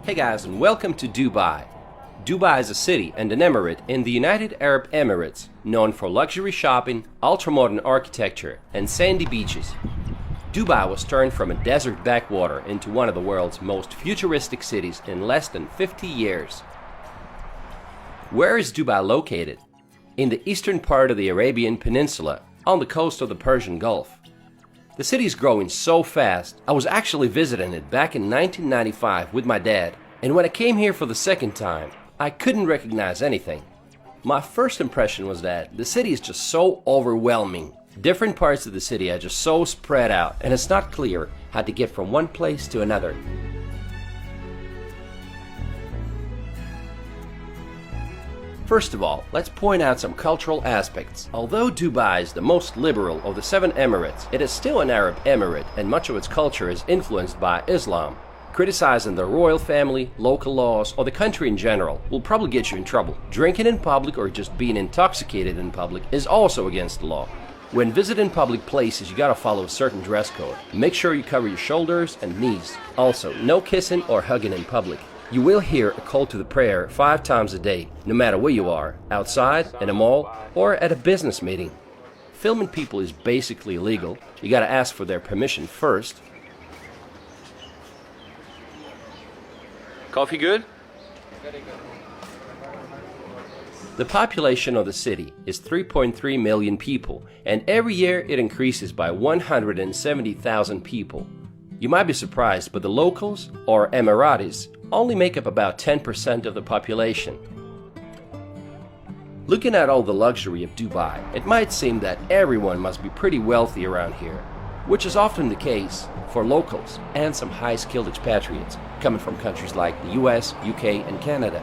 Hey guys, and welcome to Dubai. Dubai is a city and an emirate in the United Arab Emirates, known for luxury shopping, ultra-modern architecture, and sandy beaches. Dubai was turned from a desert backwater into one of the world's most futuristic cities in less than 50 years. Where is Dubai located? In the eastern part of the Arabian Peninsula, on the coast of the Persian Gulf. The city is growing so fast, I was actually visiting it back in 1995 with my dad, and when I came here for the second time, I couldn't recognize anything. My first impression was that the city is just so overwhelming. Different parts of the city are just so spread out, and it's not clear how to get from one place to another. First of all, let's point out some cultural aspects. Although Dubai is the most liberal of the 7 emirates, it is still an Arab emirate, and much of its culture is influenced by Islam. Criticizing the royal family, local laws, or the country in general will probably get you in trouble. Drinking in public or just being intoxicated in public is also against the law. When visiting public places, you gotta follow a certain dress code. Make sure you cover your shoulders and knees. Also, no kissing or hugging in public. You will hear a call to the prayer 5 times a day, no matter where you are, outside, in a mall, or at a business meeting. Filming people is basically illegal. You gotta ask for their permission first. Coffee good? Very good. The population of the city is 3.3 million people, and every year it increases by 170,000 people. You might be surprised, but the locals, or Emiratis, only make up about 10% of the population. Looking at all the luxury of Dubai, it might seem that everyone must be pretty wealthy around here, which is often the case for locals and some high-skilled expatriates coming from countries like the US, UK, and Canada.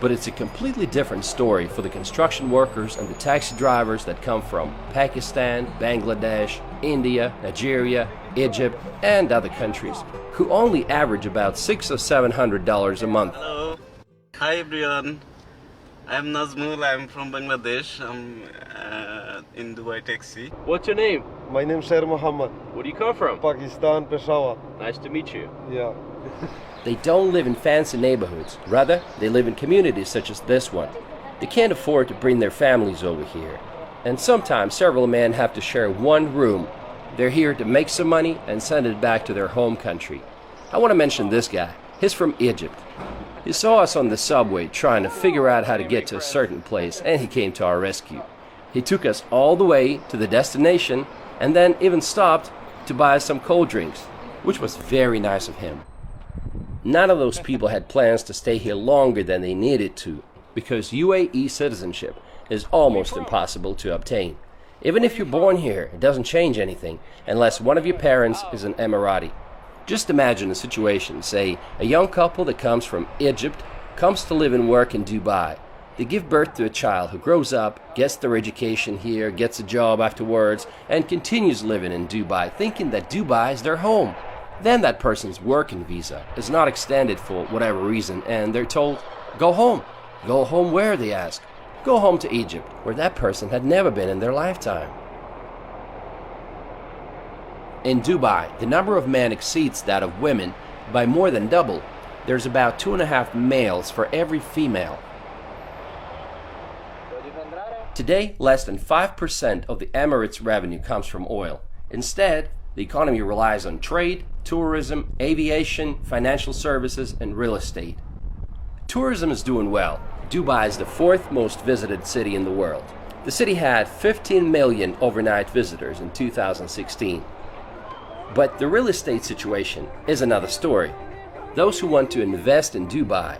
But it's a completely different story for the construction workers and the taxi drivers that come from Pakistan, Bangladesh, India, Nigeria, Egypt, and other countries, who only average about $600 or $700 a month. Hello. Hi everyone. I'm Nazmul. I'm from Bangladesh. I'm in Dubai taxi. What's your name? My name is Sher Muhammad. Where do you come from? Pakistan, Peshawar. Nice to meet you. Yeah. They don't live in fancy neighborhoods. Rather, they live in communities such as this one. They can't afford to bring their families over here. And sometimes several men have to share one room. They're here to make some money and send it back to their home country. I want to mention this guy. He's from Egypt. He saw us on the subway trying to figure out how to get to a certain place, and he came to our rescue. He took us all the way to the destination and then even stopped to buy us some cold drinks, which was very nice of him. None of those people had plans to stay here longer than they needed to, because UAE citizenship is almost impossible to obtain. Even if you're born here, it doesn't change anything unless one of your parents is an Emirati. Just imagine a situation, say a young couple that comes from Egypt comes to live and work in Dubai. They give birth to a child who grows up, gets their education here, gets a job afterwards, and continues living in Dubai, thinking that Dubai is their home. Then that person's working visa is not extended for whatever reason, and they're told, go home. Go home where, they ask. Go home to Egypt, where that person had never been in their lifetime. In Dubai, the number of men exceeds that of women by more than double. There's about 2.5 males for every female. Today, less than 5% of the Emirates' revenue comes from oil. Instead, the economy relies on trade, tourism, aviation, financial services, and real estate. Tourism is doing well. Dubai is the 4th most visited city in the world. The city had 15 million overnight visitors in 2016. But the real estate situation is another story. Those who want to invest in Dubai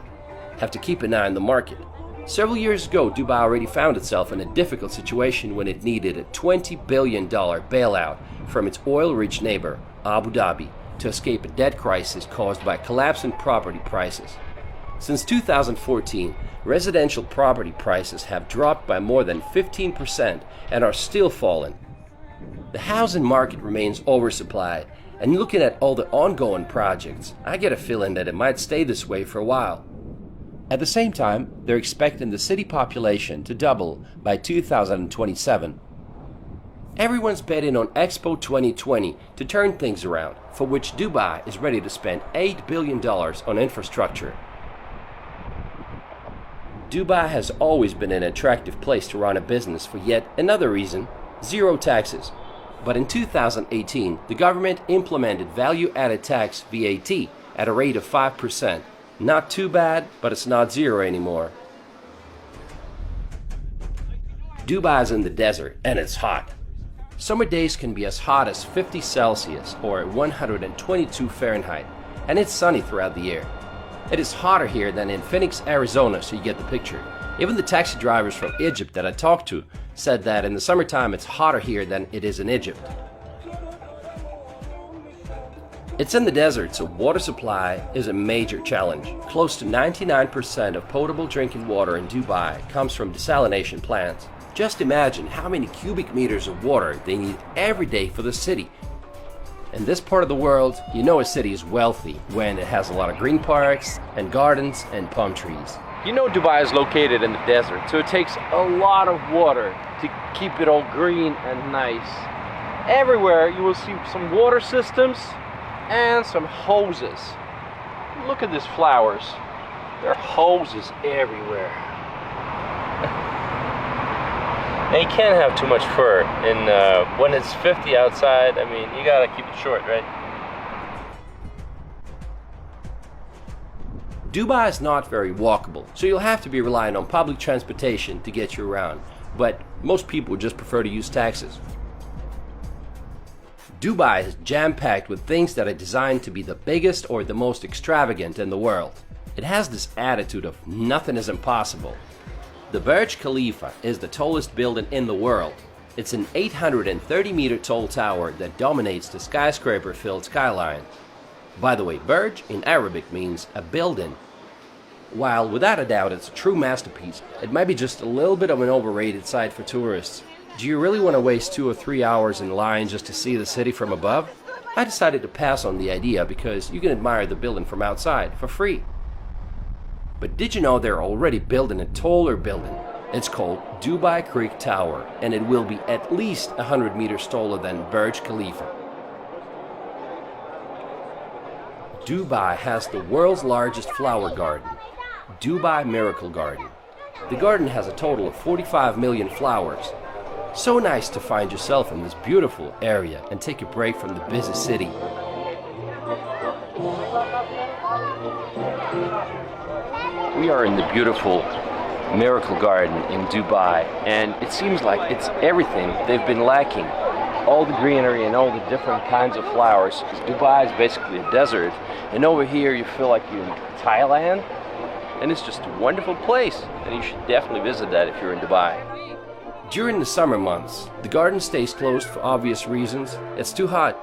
have to keep an eye on the market. Several years ago, Dubai already found itself in a difficult situation when it needed a $20 billion bailout from its oil-rich neighbor, Abu Dhabi, to escape a debt crisis caused by collapsing property prices. Since 2014, residential property prices have dropped by more than 15% and are still falling. The housing market remains oversupplied, and looking at all the ongoing projects, I get a feeling that it might stay this way for a while. At the same time, they're expecting the city population to double by 2027. Everyone's betting on Expo 2020 to turn things around, for which Dubai is ready to spend $8 billion on infrastructure. Dubai has always been an attractive place to run a business for yet another reason: zero taxes. But in 2018, the government implemented value-added tax VAT at a rate of 5%. Not too bad, but it's not zero anymore. Dubai is in the desert and it's hot. Summer days can be as hot as 50 Celsius or 122 Fahrenheit, and it's sunny throughout the year. It is hotter here than in Phoenix, Arizona, so you get the picture. Even the taxi drivers from Egypt that I talked to said that in the summertime it's hotter here than it is in Egypt. It's in the desert, so water supply is a major challenge. Close to 99% of potable drinking water in Dubai comes from desalination plants. Just imagine how many cubic meters of water they need every day for the city. In this part of the world, you know a city is wealthy when it has a lot of green parks and gardens and palm trees. You know Dubai is located in the desert, so it takes a lot of water to keep it all green and nice. Everywhere you will see some water systems and some hoses. Look at these flowers. There are hoses everywhere. And you can't have too much fur. And when it's 50 outside, I mean, you gotta keep it short, right? Dubai is not very walkable, so you'll have to be relying on public transportation to get you around. But most people just prefer to use taxis. Dubai is jam-packed with things that are designed to be the biggest or the most extravagant in the world. It has this attitude of nothing is impossible. The Burj Khalifa is the tallest building in the world. It's an 830-meter tall tower that dominates the skyscraper-filled skyline. By the way, Burj in Arabic means a building. While without a doubt it's a true masterpiece, it might be just a little bit of an overrated site for tourists. Do you really want to waste 2 or 3 hours in line just to see the city from above? I decided to pass on the idea because you can admire the building from outside for free. But did you know they're already building a taller building? It's called Dubai Creek Tower, and it will be at least 100 meters taller than Burj Khalifa. Dubai has the world's largest flower garden, Dubai Miracle Garden. The garden has a total of 45 million flowers. So nice to find yourself in this beautiful area and take a break from the busy city. We are in the beautiful Miracle Garden in Dubai, and it seems like it's everything they've been lacking. All the greenery and all the different kinds of flowers. Dubai is basically a desert, and over here you feel like you're in Thailand, and it's just a wonderful place, and you should definitely visit that if you're in Dubai. During the summer months, the garden stays closed for obvious reasons. It's too hot.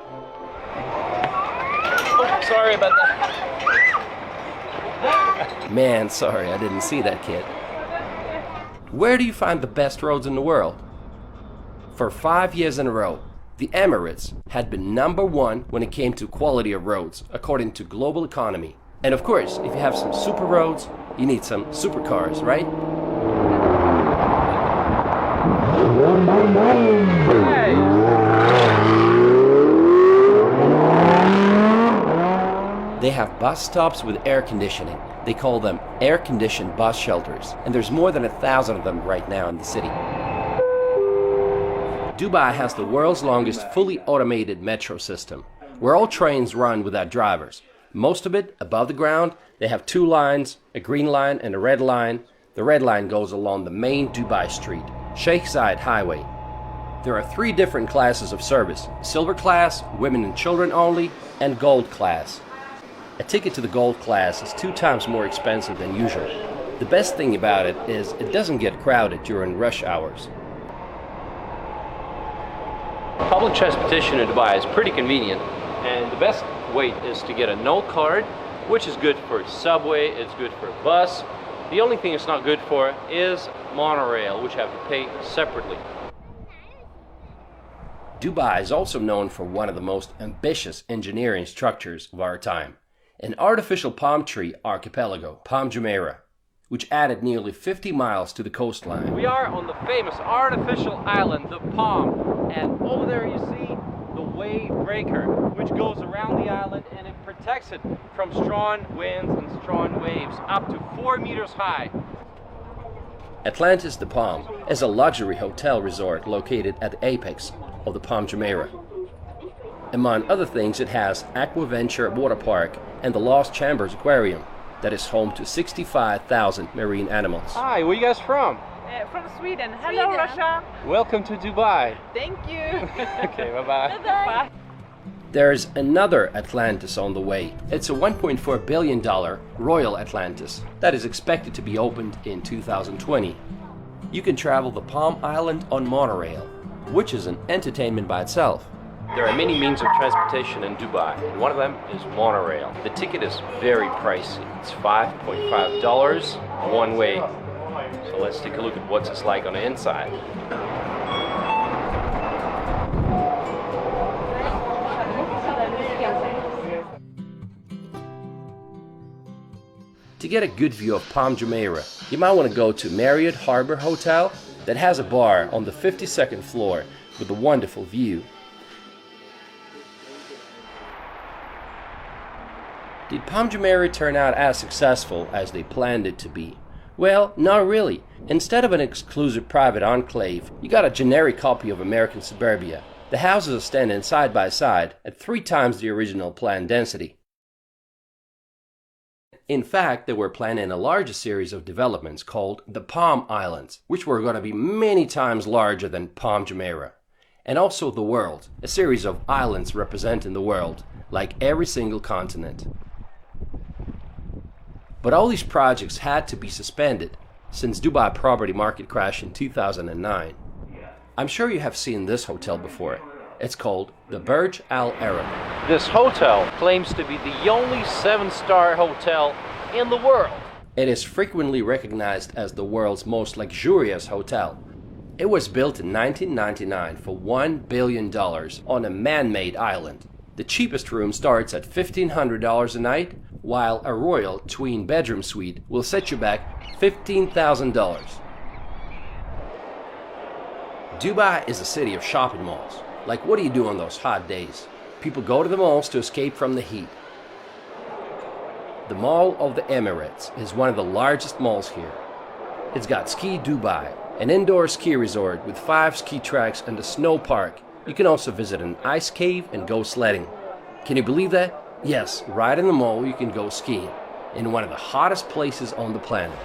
Oh, sorry about that. Man, sorry, I didn't see that, kid. Where do you find the best roads in the world? For 5 years in a row, the Emirates had been #1 when it came to quality of roads, according to Global Economy. And of course, if you have some super roads, you need some supercars, right? They have bus stops with air conditioning. They call them air-conditioned bus shelters, and there's more than 1,000 of them right now in the city. Dubai has the world's longest fully automated metro system, where all trains run without drivers. Most of it above the ground. They have 2 lines, a green line and a red line. The red line goes along the main Dubai street, Sheikh Zayed Highway. There are 3 different classes of service: silver class, women and children only, and gold class. A ticket to the gold class is 2 times more expensive than usual. The best thing about it is it doesn't get crowded during rush hours. Public transportation in Dubai is pretty convenient, and the best way is to get a note card, which is good for subway, it's good for bus. The only thing it's not good for is monorail, which you have to pay separately. Dubai is also known for one of the most ambitious engineering structures of our time: an artificial palm tree archipelago, Palm Jumeirah, which added nearly 50 miles to the coastline. We are on the famous artificial island, the Palm. And over there you see the wave breaker, which goes around the island and it protects it from strong winds and strong waves up to 4 meters high. Atlantis de Palm is a luxury hotel resort located at the apex of the Palm Jumeirah. Among other things, it has Aquaventure Water Park and the Lost Chambers Aquarium that is home to 65,000 marine animals. Hi, where you guys from? From Sweden. Hello, Russia. Welcome to Dubai. Thank you. Okay, bye-bye. Bye. There's another Atlantis on the way. It's a $1.4 billion Royal Atlantis that is expected to be opened in 2020. You can travel the Palm Island on monorail, which is an entertainment by itself. There are many means of transportation in Dubai, and one of them is monorail. The ticket is very pricey. It's $5.5 one way. So let's take a look at what it's like on the inside. To get a good view of Palm Jumeirah, you might want to go to Marriott Harbor Hotel that has a bar on the 52nd floor with a wonderful view. Did Palm Jumeirah turn out as successful as they planned it to be? Well, not really. Instead of an exclusive private enclave, you got a generic copy of American suburbia. The houses are standing side by side at 3 times the original planned density. In fact, they were planning a larger series of developments called the Palm Islands, which were going to be many times larger than Palm Jumeirah. And also the world, a series of islands representing the world, like every single continent. But all these projects had to be suspended since Dubai property market crashed in 2009. I'm sure you have seen this hotel before. It's called the Burj Al Arab. This hotel claims to be the only 7-star hotel in the world. It is frequently recognized as the world's most luxurious hotel. It was built in 1999 for $1 billion on a man-made island. The cheapest room starts at $1,500 a night, while a royal twin bedroom suite will set you back $15,000. Dubai is a city of shopping malls. Like, what do you do on those hot days? People go to the malls to escape from the heat. The Mall of the Emirates is one of the largest malls here. It's got Ski Dubai, an indoor ski resort with 5 ski tracks and a snow park. You can also visit an ice cave and go sledding. Can you believe that? Yes, right in the mall you can go skiing, in one of the hottest places on the planet.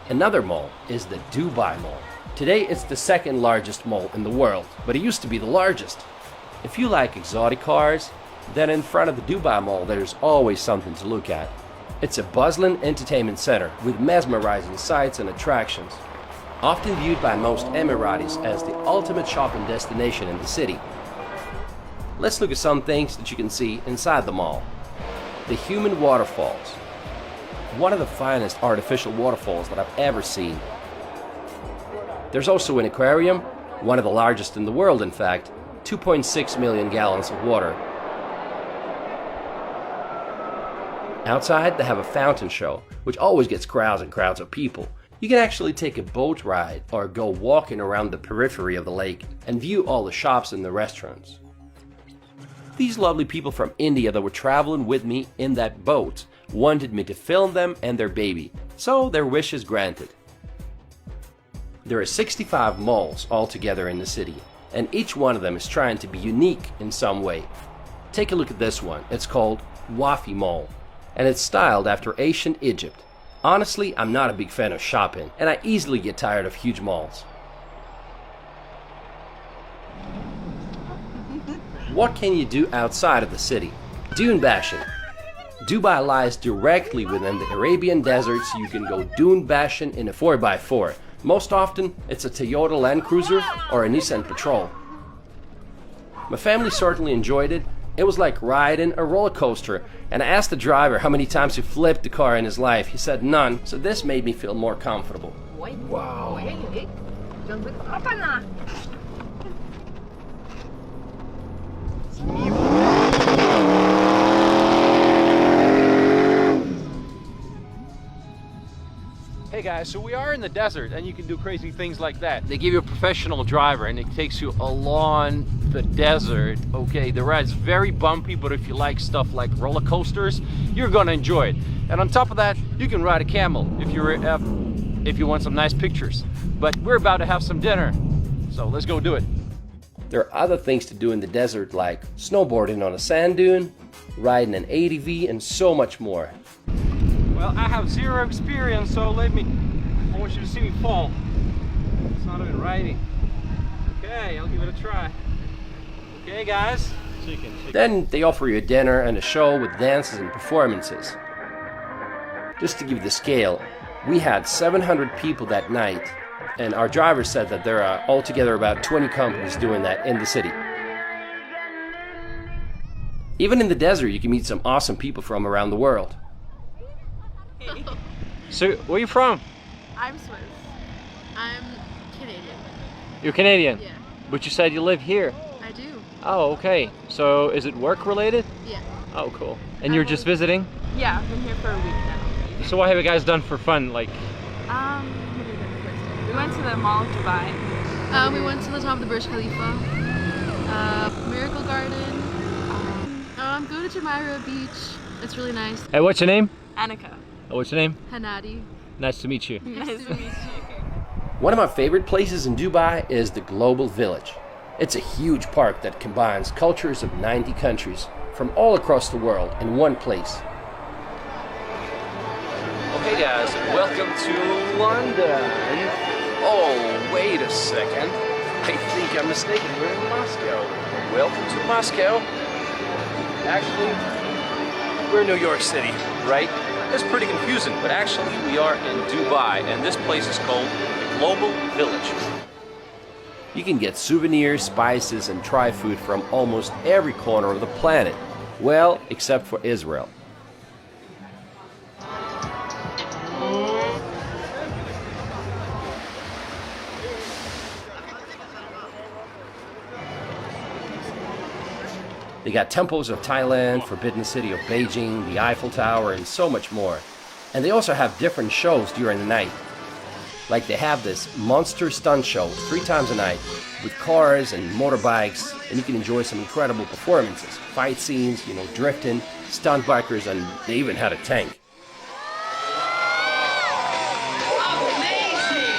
Another mall is the Dubai Mall. Today it's the 2nd largest mall in the world, but it used to be the largest. If you like exotic cars, then in front of the Dubai Mall there's always something to look at. It's a bustling entertainment center with mesmerizing sights and attractions, often viewed by most Emiratis as the ultimate shopping destination in the city. Let's look at some things that you can see inside the mall. The Human Waterfalls. One of the finest artificial waterfalls that I've ever seen. There's also an aquarium, one of the largest in the world in fact, 2.6 million gallons of water. Outside they have a fountain show, which always gets crowds and crowds of people. You can actually take a boat ride or go walking around the periphery of the lake and view all the shops and the restaurants. These lovely people from India that were traveling with me in that boat wanted me to film them and their baby, so their wish is granted. There are 65 malls altogether in the city, and each one of them is trying to be unique in some way. Take a look at this one. It's called Wafi Mall, and it's styled after ancient Egypt. Honestly, I'm not a big fan of shopping, and I easily get tired of huge malls. What can you do outside of the city? Dune bashing. Dubai lies directly within the Arabian desert, so you can go dune bashing in a 4x4. Most often, it's a Toyota Land Cruiser or a Nissan Patrol. My family certainly enjoyed it. It was like riding a roller coaster, and I asked the driver how many times he flipped the car in his life. He said none, so this made me feel more comfortable. Wow. Hey Okay guys, so we are in the desert and you can do crazy things like that. They give you a professional driver and it takes you along the desert. Okay, the ride's very bumpy, but if you like stuff like roller coasters, you're gonna enjoy it. And on top of that, you can ride a camel if you want some nice pictures. But we're about to have some dinner, so let's go do it. There are other things to do in the desert like snowboarding on a sand dune, riding an ATV, and so much more. Well, I have zero experience, so I want you to see me fall. It's not even riding. Okay, I'll give it a try. Okay guys. Chicken. Then they offer you a dinner and a show with dances and performances. Just to give you the scale, we had 700 people that night, and our driver said that there are altogether about 20 companies doing that in the city. Even in the desert, you can meet some awesome people from around the world. So, where are you from? I'm Swiss. I'm Canadian. You're Canadian? Yeah. But you said you live here. I do. Oh, okay. So, is it work related? Yeah. Oh, cool. And you're just visiting? Yeah, I've been here for a week now. So what have you guys done for fun? Like, What did we do the first day? We went to the Mall of Dubai. We went to the top of the Burj Khalifa, Miracle Garden. I'm going to Jumeirah Beach. It's really nice. hey, what's your name? Annika. Oh, what's your name? Hanadi. Nice to meet you. Nice to meet you. One of my favorite places in Dubai is the Global Village. It's a huge park that combines cultures of 90 countries from all across the world in one place. Okay guys, welcome to London. Oh, wait a second. I think I'm mistaken. We're in Moscow. Welcome to Moscow. Actually, we're in New York City, right? It's pretty confusing, but actually we are in Dubai, and this place is called the Global Village. You can get souvenirs, spices, and try food from almost every corner of the planet. Well, except for Israel. They got temples of Thailand, Forbidden City of Beijing, the Eiffel Tower, and so much more. And they also have different shows during the night. Like they have this monster stunt show 3 times a night with cars and motorbikes, and you can enjoy some incredible performances, fight scenes, drifting, stunt bikers, and they even had a tank.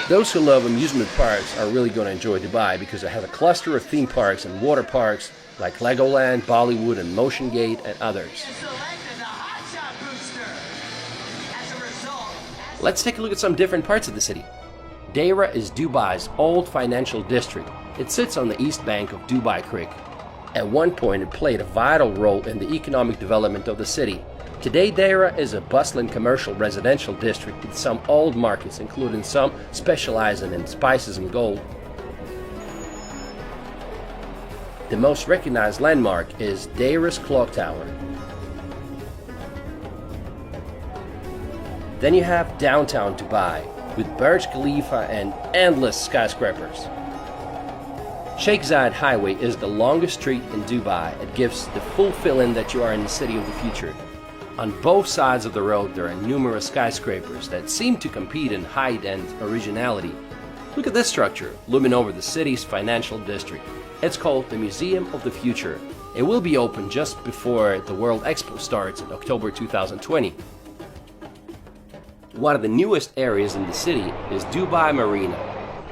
Those who love amusement parks are really going to enjoy Dubai because it has a cluster of theme parks and water parks like Legoland, Bollywood, and Motion Gate, and others. Let's take a look at some different parts of the city. Deira is Dubai's old financial district. It sits on the east bank of Dubai Creek. At one point, it played a vital role in the economic development of the city. Today, Deira is a bustling commercial residential district with some old markets, including some specializing in spices and gold. The most recognized landmark is Deira's Clock Tower. Then you have downtown Dubai with Burj Khalifa and endless skyscrapers. Sheikh Zayed Highway is the longest street in Dubai. It gives the full feeling that you are in the city of the future. On both sides of the road there are numerous skyscrapers that seem to compete in height and originality. Look at this structure looming over the city's financial district. It's called the Museum of the Future. It will be open just before the World Expo starts in October 2020. One of the newest areas in the city is Dubai Marina.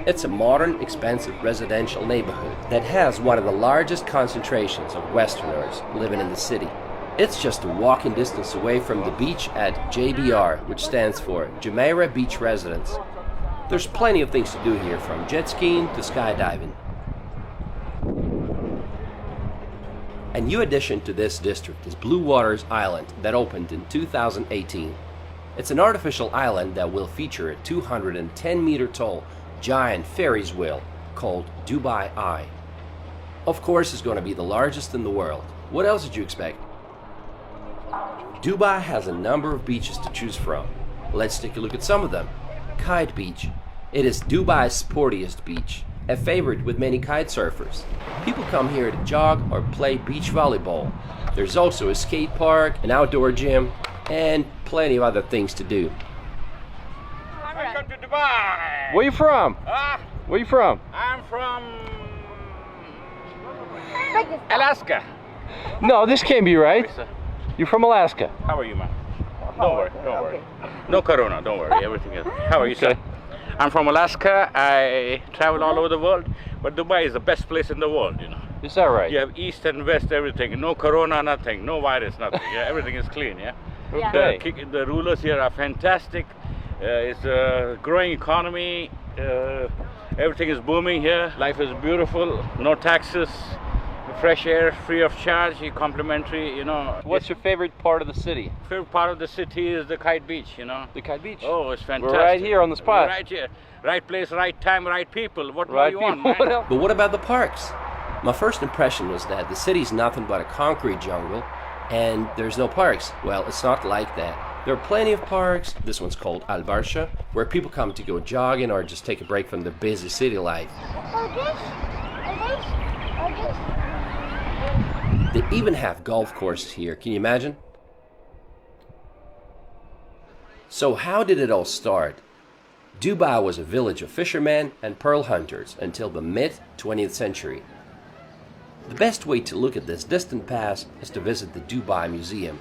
It's a modern, expensive residential neighborhood that has one of the largest concentrations of Westerners living in the city. It's just a walking distance away from the beach at JBR, which stands for Jumeirah Beach Residence. There's plenty of things to do here, from jet skiing to skydiving. A new addition to this district is Blue Waters Island that opened in 2018. It's an artificial island that will feature a 210-meter tall giant Ferris wheel called Dubai Eye. Of course, it's going to be the largest in the world. What else did you expect? Dubai has a number of beaches to choose from. Let's take a look at some of them. Kite Beach. It is Dubai's sportiest beach, a favorite with many kite surfers. People come here to jog or play beach volleyball. There's also a skate park, an outdoor gym, and plenty of other things to do. Dubai. Where you from? Where you from? I'm from Alaska. No, this can't be right. You're from Alaska. How are you, man? Don't worry, don't worry. No corona, don't worry. Everything is. How are you, sir? I'm from Alaska. I travel all over the world, but Dubai is the best place in the world, you know. Is that right? You have east and west, everything. No corona, nothing. No virus, nothing. Yeah, everything is clean, yeah? Okay. The rulers here are fantastic. It's a growing economy. Everything is booming here. Life is beautiful. No taxes. Fresh air, free of charge, complimentary, you know. What's your favorite part of the city? Favorite part of the city is the Kite Beach, you know. The Kite Beach? Oh, it's fantastic. We're right here on the spot. We're right here. Right place, right time, right people. What more you want, man? But what about the parks? My first impression was that the city's nothing but a concrete jungle and there's no parks. Well, it's not like that. There are plenty of parks. This one's called Al Barsha, where people come to go jogging or just take a break from the busy city life. They even have golf courses here, can you imagine? So how did it all start? Dubai was a village of fishermen and pearl hunters until the mid-20th century. The best way to look at this distant past is to visit the Dubai Museum.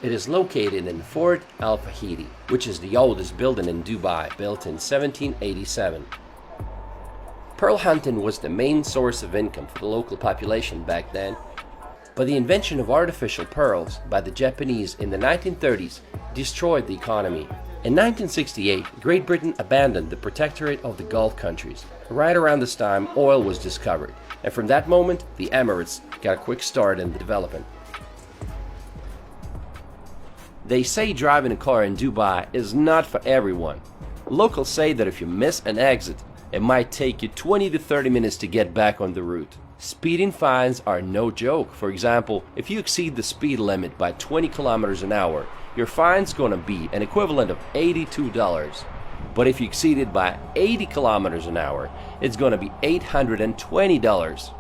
It is located in Fort Al Fahidi, which is the oldest building in Dubai, built in 1787. Pearl hunting was the main source of income for the local population back then, but the invention of artificial pearls by the Japanese in the 1930s destroyed the economy. In 1968, Great Britain abandoned the protectorate of the Gulf countries. Right around this time, oil was discovered, and from that moment, the Emirates got a quick start in the development. They say driving a car in Dubai is not for everyone. Locals say that if you miss an exit, it might take you 20 to 30 minutes to get back on the route. Speeding fines are no joke. For example, if you exceed the speed limit by 20 kilometers an hour, your fine's going to be an equivalent of $82. But if you exceed it by 80 kilometers an hour, it's going to be $820.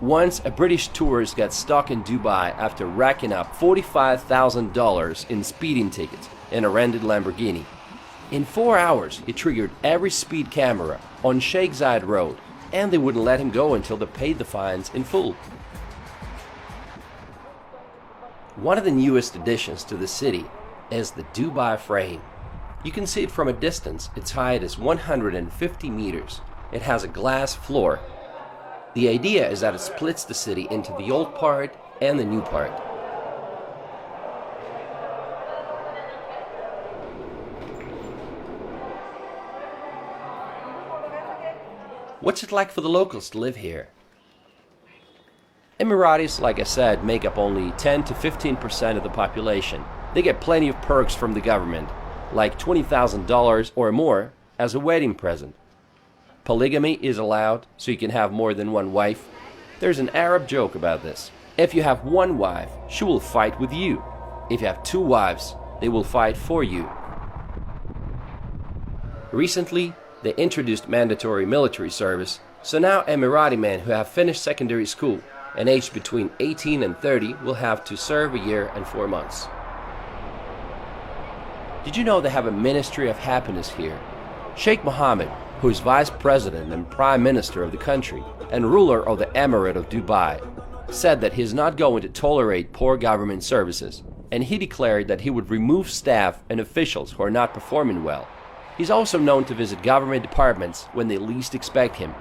Once, a British tourist got stuck in Dubai after racking up $45,000 in speeding tickets in a rented Lamborghini. In 4 hours, he triggered every speed camera on Sheikh Zayed Road, and they wouldn't let him go until they paid the fines in full. One of the newest additions to the city is the Dubai Frame. You can see it from a distance. Its height is 150 meters. It has a glass floor. The idea is that it splits the city into the old part and the new part. What's it like for the locals to live here? Emiratis, like I said, make up only 10 to 15% of the population. They get plenty of perks from the government, like $20,000 or more as a wedding present. Polygamy is allowed, so you can have more than one wife. There's an Arab joke about this. If you have one wife, she will fight with you. If you have two wives, they will fight for you. Recently, they introduced mandatory military service, so now Emirati men who have finished secondary school and aged between 18 and 30 will have to serve a year and 4 months. Did you know they have a Ministry of Happiness here? Sheikh Mohammed, who is Vice President and Prime Minister of the country and ruler of the Emirate of Dubai, said that he is not going to tolerate poor government services, and he declared that he would remove staff and officials who are not performing well. He's also known to visit government departments when they least expect him.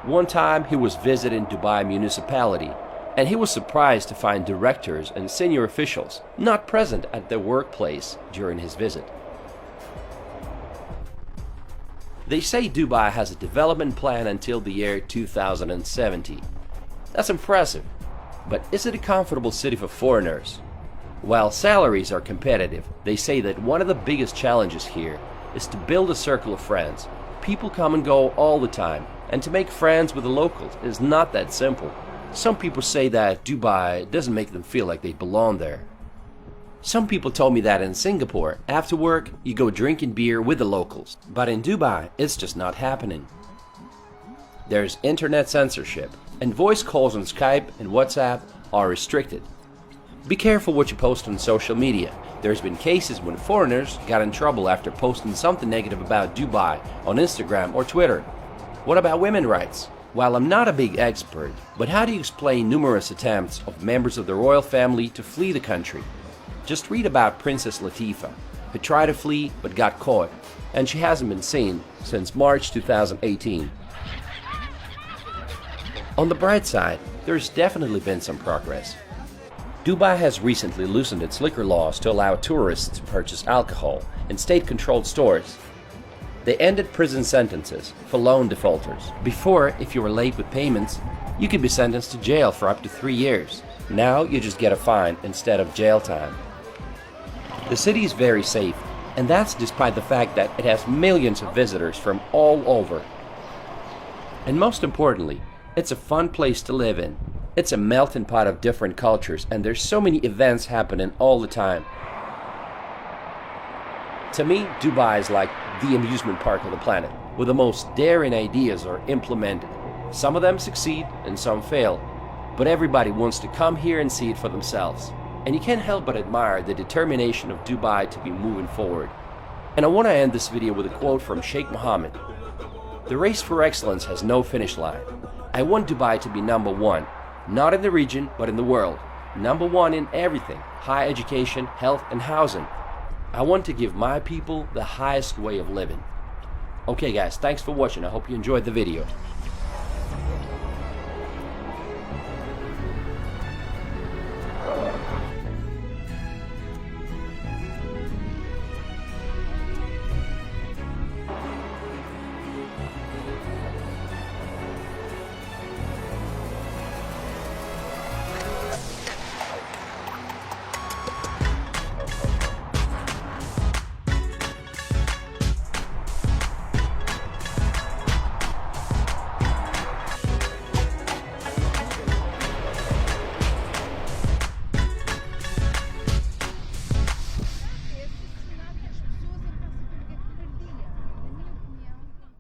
One time he was visiting Dubai municipality, and he was surprised to find directors and senior officials not present at their workplace during his visit. They say Dubai has a development plan until the year 2070. That's impressive, but is it a comfortable city for foreigners? While salaries are competitive, they say that one of the biggest challenges here is to build a circle of friends. People come and go all the time, and to make friends with the locals is not that simple. Some people say that Dubai doesn't make them feel like they belong there. Some people told me that in Singapore, after work, you go drinking beer with the locals. But in Dubai, it's just not happening. There's internet censorship, and voice calls on Skype and WhatsApp are restricted. Be careful what you post on social media. There's been cases when foreigners got in trouble after posting something negative about Dubai on Instagram or Twitter. What about women's rights? While I'm not a big expert, but how do you explain numerous attempts of members of the royal family to flee the country? Just read about Princess Latifah, who tried to flee but got caught, and she hasn't been seen since March 2018. On the bright side, there's definitely been some progress. Dubai has recently loosened its liquor laws to allow tourists to purchase alcohol in state-controlled stores. They ended prison sentences for loan defaulters. Before, if you were late with payments, you could be sentenced to jail for up to 3 years. Now you just get a fine instead of jail time. The city is very safe, and that's despite the fact that it has millions of visitors from all over. And most importantly, it's a fun place to live in. It's a melting pot of different cultures, and there's so many events happening all the time. To me, Dubai is like the amusement park of the planet, where the most daring ideas are implemented. Some of them succeed and some fail, but everybody wants to come here and see it for themselves. And you can't help but admire the determination of Dubai to be moving forward. And I want to end this video with a quote from Sheikh Mohammed. The race for excellence has no finish line. I want Dubai to be number one. Not in the region, but in the world. Number one in everything: high education, health, and housing. I want to give my people the highest way of living. Okay guys, thanks for watching. I hope you enjoyed the video.